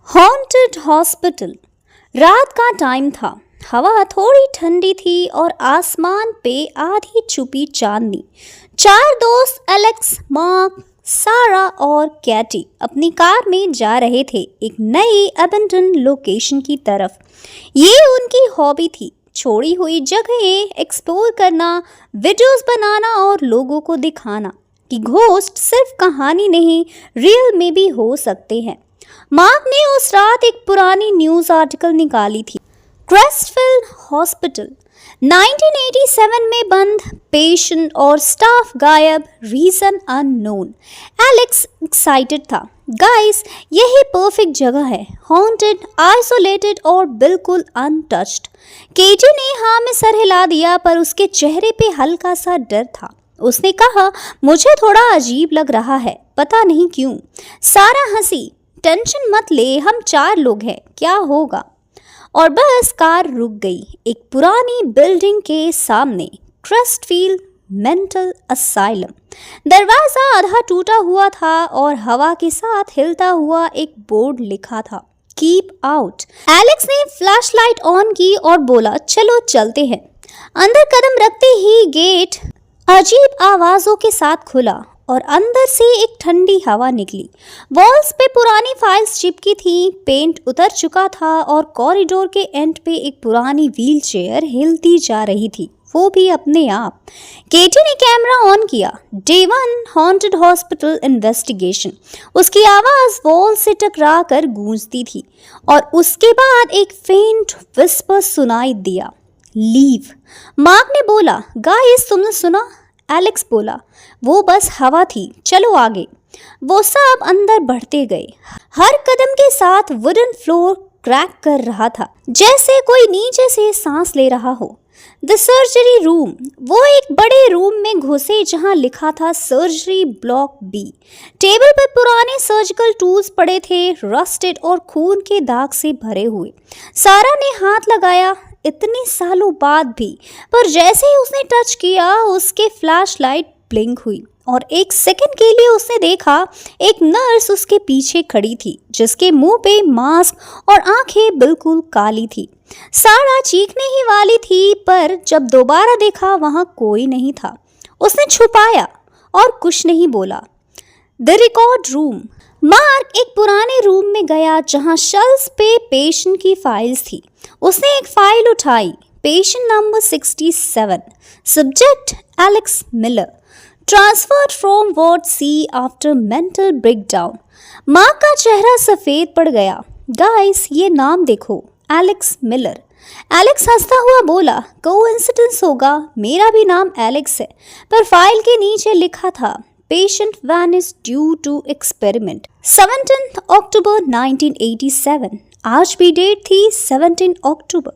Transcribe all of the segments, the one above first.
Haunted hospital. रात का time था। हवा थोड़ी ठंडी थी और आसमान पे आधी छुपी चांदनी। चार दोस्त एलेक्स, मार्क, सारा और कैटी अपनी कार में जा रहे थे एक नई अबेंडन लोकेशन की तरफ। ये उनकी हॉबी थी, छोड़ी हुई जगहें एक्सप्लोर करना, वीडियोस बनाना और लोगों को दिखाना कि घोस्ट सिर्फ कहानी नहीं, रियल में भी हो सकते हैं। मार्क ने उस रात एक पुरानी न्यूज़ आर्टिकल निकाली थी। क्रेस्टफील्ड हॉस्पिटल 1987 में बंद, पेशेंट और स्टाफ गायब, रीजन अननोन। एलेक्स एक्साइटेड था। गाइस, यही परफेक्ट जगह है, हॉन्टेड, आइसोलेटेड और बिल्कुल अनटच्ड। केटी ने हाँ में सर हिला दिया, पर उसके चेहरे पे हल्का सा डर था। उसने कहा, मुझे थोड़ा अजीब लग रहा है, पता नहीं क्यों। सारा हंसी, टेंशन मत ले, हम 4 लोग हैं, क्या होगा। और बस कार रुक गई एक पुरानी बिल्डिंग के सामने, क्रेस्टफील्ड मेंटल असाइलम। दरवाजा आधा टूटा हुआ था और हवा के साथ हिलता हुआ एक बोर्ड लिखा था, कीप आउट। एलेक्स ने फ्लैशलाइट ऑन की और बोला, चलो चलते हैं। अंदर कदम रखते ही गेट अजीब आवाजों के साथ खुला और अंदर से एक ठंडी हवा निकली। वॉल्स पे पुरानी फाइल्स चिपकी थी, पेंट उतर चुका था और कॉरिडोर के एंड पे एक पुरानी व्हील चेयर हिलती जा रही थी, वो भी अपने आप। केटी ने कैमरा ऑन किया। Day 1 haunted hospital investigation. उसकी आवाज वॉल से टकरा कर गूंजती थी और उसके बाद एक फेंट विस्पर सुनाई दिया, लीव। मार्क ने बोला, गाइस तुमने सुना? एलेक्स बोला, वो बस हवा थी, चलो आगे। वो सब अंदर बढ़ते गए। हर कदम के साथ वुडन फ्लोर क्रैक कर रहा था, जैसे कोई नीचे से सांस ले रहा हो। The surgery room. वो एक बड़े रूम में घुसे जहां लिखा था सर्जरी ब्लॉक बी। टेबल पर पुराने सर्जिकल टूल्स पड़े थे, रस्टेड और खून के दाग से भरे हुए। सारा ने हाथ लगाया, इतने सालों बाद भी, पर जैसे ही उसने टच किया उसके फ्लैशलाइट ब्लिंक हुई और एक सेकंड के लिए उसने देखा एक नर्स उसके पीछे खड़ी थी, जिसके मुंह पे मास्क और आंखें बिल्कुल काली थी। सारा चीखने ही वाली थी, पर जब दोबारा देखा वहां कोई नहीं था। उसने छुपाया और कुछ नहीं बोला। The record room. मार्क एक पुराने रूम में गया जहां शेल्फ्स पे पेशेंट की फाइल्स थी। उसने एक फाइल उठाई, patient number 67, subject Alex Miller, transferred from ward C after mental breakdown. Mark का चेहरा सफेद पड़ गया। गाइस, ये नाम देखो, एलेक्स मिलर। एलेक्स हंसता हुआ बोला, कोइंसिडेंस होगा, मेरा भी नाम एलेक्स है, पर फाइल के नीचे लिखा था, patient vanished due to experiment, 17 October 1987। आज भी डेट थी 17 अक्टूबर।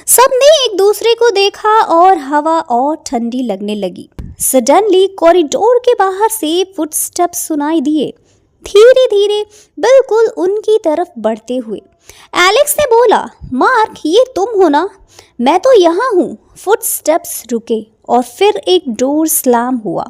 सबने एक दूसरे को देखा और हवा और ठंडी लगने लगी। सडनली कॉरिडोर के बाहर से फुटस्टेप्स सुनाई दिए, धीरे धीरे बिल्कुल उनकी तरफ बढ़ते हुए। एलेक्स ने बोला, मार्क, ये तुम हो ना? मैं तो यहाँ हूँ। फुटस्टेप्स रुके और फिर एक डोर स्लैम हुआ।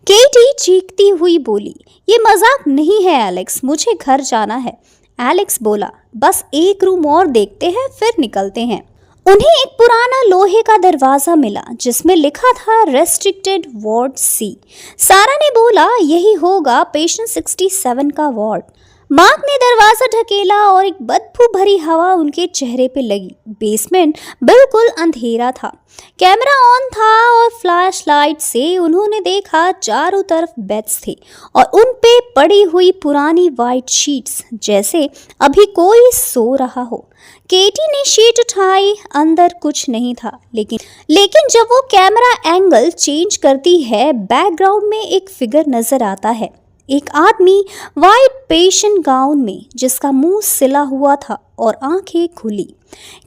केटी चीखती हुई बोली, ये मजाक नहीं है एलेक्स, मुझे घर जाना है। एलेक्स बोला, बस एक रूम और देखते हैं, फिर निकलते हैं। उन्हें एक पुराना लोहे का दरवाजा मिला जिसमें लिखा था रेस्ट्रिक्टेड वार्ड सी। सारा ने बोला, यही होगा पेशेंट 67 का वार्ड। मार्क ने दरवाजा ढकेला और एक बदबू भरी हवा उनके चेहरे पे लगी। बेसमेंट बिल्कुल अंधेरा था। कैमरा ऑन था और फ्लैशलाइट से उन्होंने देखा चारों तरफ बेड्स थे और उन पे पड़ी हुई पुरानी वाइट शीट्स, जैसे अभी कोई सो रहा हो। केटी ने शीट उठाई, अंदर कुछ नहीं था, लेकिन जब वो कैमरा एंगल चेंज करती है, बैकग्राउंड में एक फिगर नजर आता है, एक आदमी वाइट पेशेंट गाउन में, जिसका मुंह सिला हुआ था और आंखें खुली।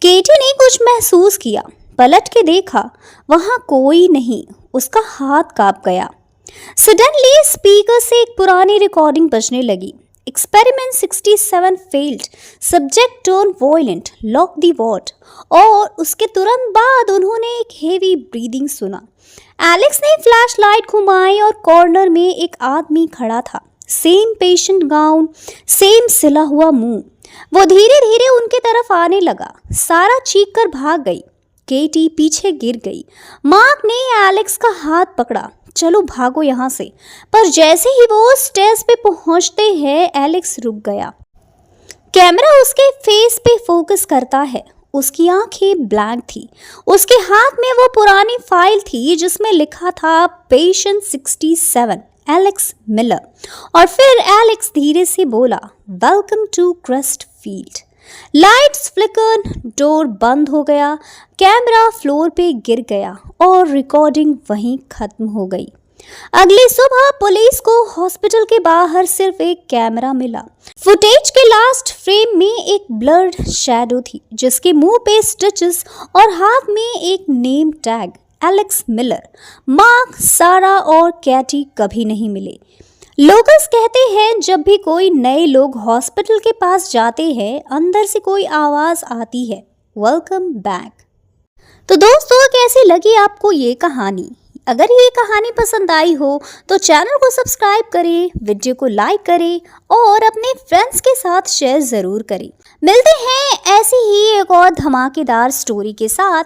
केटी ने कुछ महसूस किया, पलट के देखा, वहां कोई नहीं। उसका हाथ कांप गया। सडनली स्पीकर से एक पुरानी रिकॉर्डिंग बजने लगी, experiment 67 failed, subject turn violent, lock the ward. और उसके तुरंत बाद उन्होंने एक हेवी ब्रीदिंग सुना। एलेक्स ने फ्लैशलाइट घुमाई और कॉर्नर में एक आदमी खड़ा था, सेम पेशेंट गाउन, सेम सिला हुआ मुंह। वो धीरे धीरे उनकी तरफ आने लगा। सारा चीख कर भाग गई। केटी पीछे गिर गई। मार्क ने एलेक्स का हाथ पकड़ा। चलो भागो यहाँ से। पर जैसे ही वो स्टेज पे पहुंचते हैं, एलेक्स रुक गया। कैमरा उसके फेस पे फोकस करता है। उसकी आंखें ब्लैंक थी। उसके हाथ में वो पुरानी फाइल थी जिसमें लिखा था पेशेंट 67 एलेक्स मिलर। और फिर एलेक्स धीरे से बोला, welcome to Crestfield. Lights flicker, door बंद हो गया, कैमरा फ्लोर पे गिर गया और रिकॉर्डिंग वहीं खत्म हो गई। अगली सुबह पुलिस को हॉस्पिटल के बाहर सिर्फ एक कैमरा मिला। फुटेज के लास्ट फ्रेम में एक ब्लर्ड शैडो थी जिसके मुंह पे स्टिचेस और हाथ में एक name tag, Alex Miller. Mark, सारा और कैटी कभी नहीं मिले। लोकल्स कहते हैं जब भी कोई नए लोग हॉस्पिटल के पास जाते हैं, अंदर से कोई आवाज आती है, वेलकम बैक। तो दोस्तों, कैसी लगी आपको ये कहानी? अगर ये कहानी पसंद आई हो तो चैनल को सब्सक्राइब करें, वीडियो को लाइक करें और अपने फ्रेंड्स के साथ शेयर ज़रूर करें। मिलते हैं ऐसी ही एक और धमाकेदार स्टोरी के साथ।